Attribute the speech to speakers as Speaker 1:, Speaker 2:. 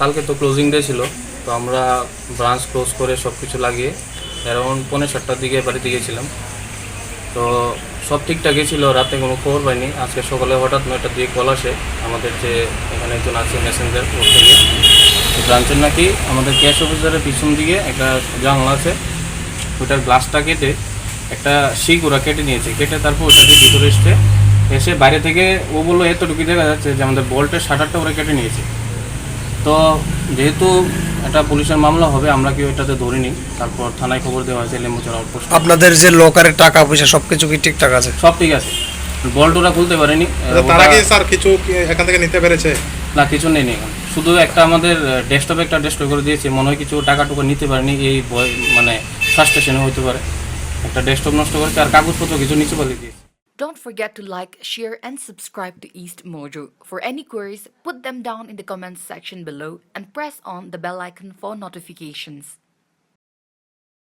Speaker 1: কালকে তো closing day ছিল, তো আমরা ব্রাঞ্চ ক্লোজ করে সব কিছু লাগিয়ে অ্যারাউন্ড 5:30টার দিকে বাড়িতে গিয়েছিলাম। তো সব ঠিকঠাকই ছিল, রাতে কোনো খবর পাইনি। আজকে সকালে হঠাৎ 9টার দিকে কল আসে আমাদের যে এখানে একজন আছে মেসেঞ্জার ওর থেকে, ব্রাঞ্চের নাকি আমাদের ক্যাশ অফিসারের পিছন দিকে একটা জানলা আছে, ওইটার গ্লাসটা কেটে একটা শিক ওরা কেটে নিয়েছে। কেটে তারপর ওইটাকে ভিতরে এসে বাইরে থেকে ও বললো এতটুকু দেখা যাচ্ছে যে আমাদের বল্টের শাটারটা ওরা কেটে নিয়েছে। তো যেহেতু এটা পুলিশের মামলা হবে, আমরা কেউ এটাতে ধরিনি। তারপর থানায় খবর দেওয়া হয়েছে লেম্বুচর আউটপোস্ট।
Speaker 2: আপনাদের যে লকারের টাকা পয়সা সবকিছু কি ঠিকঠাক আছে?
Speaker 1: সব ঠিক আছে, বল্ট ওরা খুলতে পারেনি।
Speaker 3: তারা কি স্যার কিছু এখান থেকে নিতে পেরেছে?
Speaker 1: না, কিছু নেই এখানে, শুধু একটা আমাদের ডেস্কটপে একটা ডেস্ট্রয় করে দিয়েছে। মনে হয় কিছু টাকা টুকু নিতে পারেনি, এই মানে ফ্রাস্ট্রেশনে হতে পারে। একটা ডেস্কটপ নষ্ট করেছে আর কাগজপত্র কিছু নিচে পালিয়ে দিয়েছে।
Speaker 4: Don't forget to like, share, and subscribe to East Mojo. For any queries, put them down in the comments section below and press on the bell icon for notifications.